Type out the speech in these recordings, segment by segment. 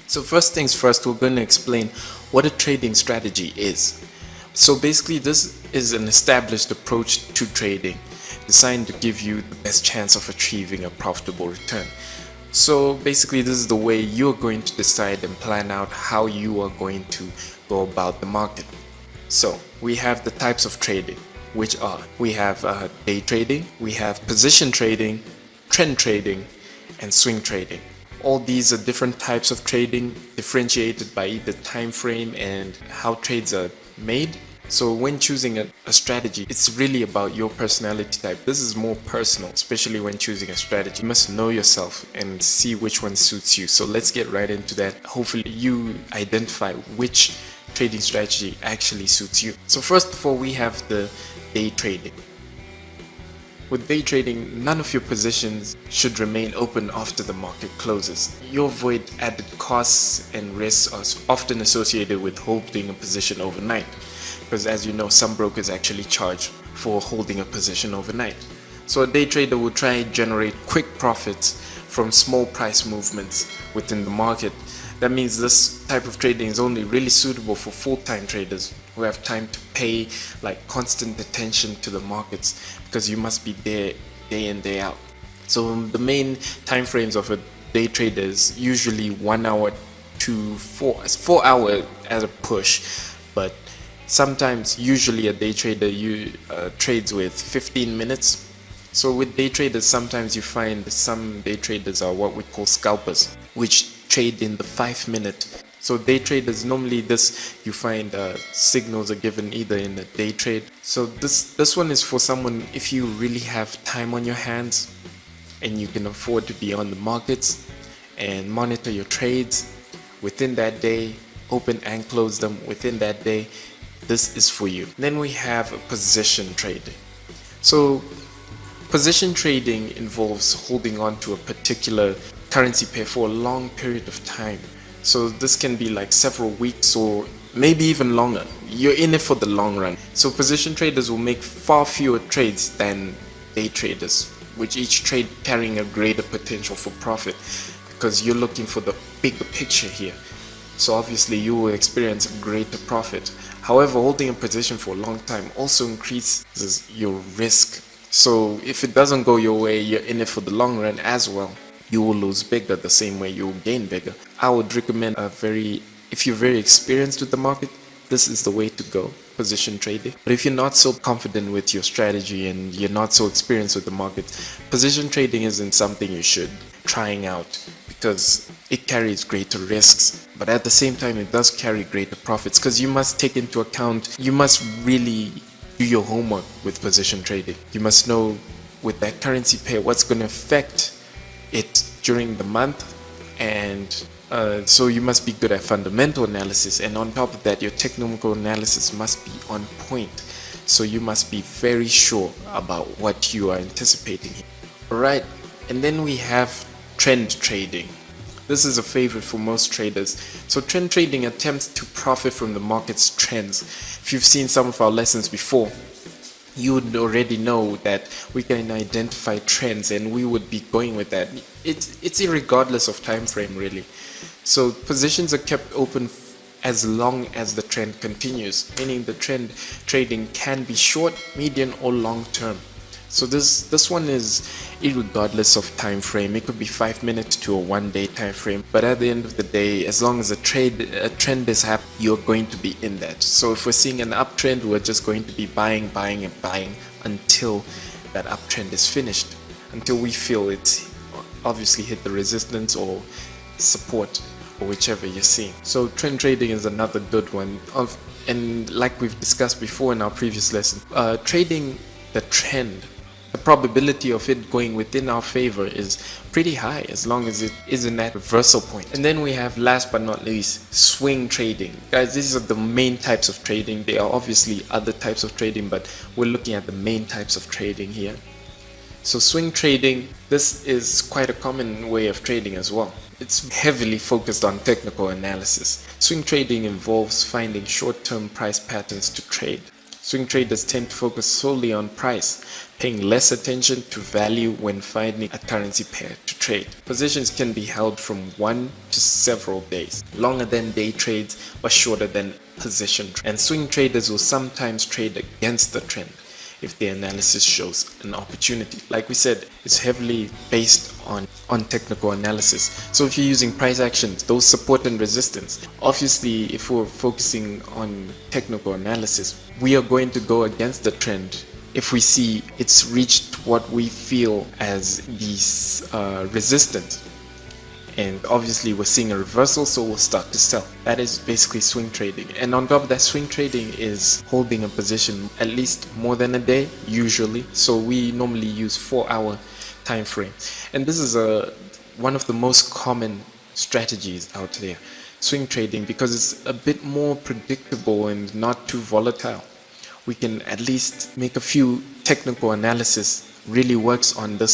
So first things first, we're going to explain what a trading strategy is. So basically this is an established approach to trading designed to give you the best chance of achieving a profitable return. So basically this is the way you're going to decide and plan out how you are going to go about the market. So we have the types of trading, which are, we have day trading, we have position trading, trend trading, and swing trading. All these are different types of trading differentiated by either time frame and how trades are made. So when choosing a strategy, it's really about your personality type. This is more personal, especially when choosing a strategy. You must know yourself and see which one suits you. So let's get right into that. Hopefully you identify which trading strategy actually suits you. So first of all, we have the day trading. With day trading, none of your positions should remain open after the market closes. You avoid added costs and risks are often associated with holding a position overnight, because as you know, some brokers actually charge for holding a position overnight. So a day trader will try and generate quick profits from small price movements within the market. That means this type of trading is only really suitable for full-time traders who have time to pay like constant attention to the markets, because you must be there day in day out. So the main time frames of a day trader is usually 1 hour to 4 hours as a push, but sometimes usually a day trader trades with 15 minutes. So with day traders, sometimes you find some day traders are what we call scalpers, which trade in the 5-minute. So day traders, normally this you find signals are given either in a day trade. So this one is for someone if you really have time on your hands and you can afford to be on the markets and monitor your trades within that day, open and close them within that day. This is for you. Then we have position trading. So position trading involves holding on to a particular currency pair for a long period of time. So this can be like several weeks or maybe even longer. You're in it for the long run. So position traders will make far fewer trades than day traders, with each trade carrying a greater potential for profit, because you're looking for the bigger picture here. So obviously you will experience a greater profit. However, holding a position for a long time also increases your risk. So if it doesn't go your way, you're in it for the long run as well. You will lose bigger the same way you will gain bigger. I would recommend if you're very experienced with the market, this is the way to go, position trading. But if you're not so confident with your strategy and you're not so experienced with the market, position trading isn't something you should trying out, because it carries greater risks, but at the same time it does carry greater profits, because you must take into account, you must really do your homework with position trading. You must know with that currency pair what's going to affect it during the month, and so you must be good at fundamental analysis, and on top of that your technical analysis must be on point. So you must be very sure about what you are anticipating. Alright, and then we have trend trading. This is a favorite for most traders. So trend trading attempts to profit from the market's trends. If you've seen some of our lessons before, you would already know that we can identify trends and we would be going with that. It's irregardless of time frame really. So positions are kept open as long as the trend continues, meaning the trend trading can be short, medium or long term. So this one is irregardless of time frame. It could be 5 minutes to a 1 day time frame, but at the end of the day, as long as a trend is happening, you're going to be in that. So if we're seeing an uptrend, we're just going to be buying and buying until that uptrend is finished, until we feel it's obviously hit the resistance or support or whichever you're seeing. So trend trading is another good one, and like we've discussed before in our previous lesson, trading the trend, the probability of it going within our favor is pretty high as long as it is in that reversal point. And then we have, last but not least, swing trading. Guys, these are the main types of trading. There are obviously other types of trading, but we're looking at the main types of trading here. So swing trading, this is quite a common way of trading as well. It's heavily focused on technical analysis. Swing trading involves finding short-term price patterns to trade. Swing traders tend to focus solely on price, paying less attention to value when finding a currency pair to trade. Positions can be held from 1 to several days, longer than day trades but shorter than position trades. And swing traders will sometimes trade against the trend if the analysis shows an opportunity. Like we said, it's heavily based on technical analysis. So if you're using price actions, those support and resistance, obviously if we're focusing on technical analysis, we are going to go against the trend if we see it's reached what we feel as the resistance. And obviously we're seeing a reversal, so we'll start to sell. That is basically swing trading. And on top of that, swing trading is holding a position at least more than a day usually. So we normally use 4-hour time frame, and this is one of the most common strategies out there, swing trading, because it's a bit more predictable and not too volatile. We can at least make a few technical analysis really works on this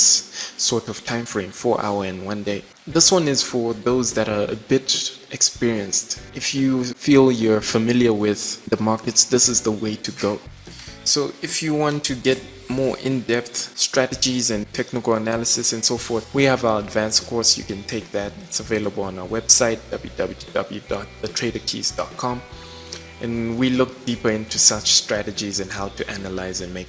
sort of time frame, 4-hour and 1 day. This one is for those that are a bit experienced. If you feel you're familiar with the markets, this is the way to go. So if you want to get more in-depth strategies and technical analysis and so forth, we have our advanced course. You can take that. It's available on our website, www.thetraderkeys.com, and we look deeper into such strategies and how to analyze and make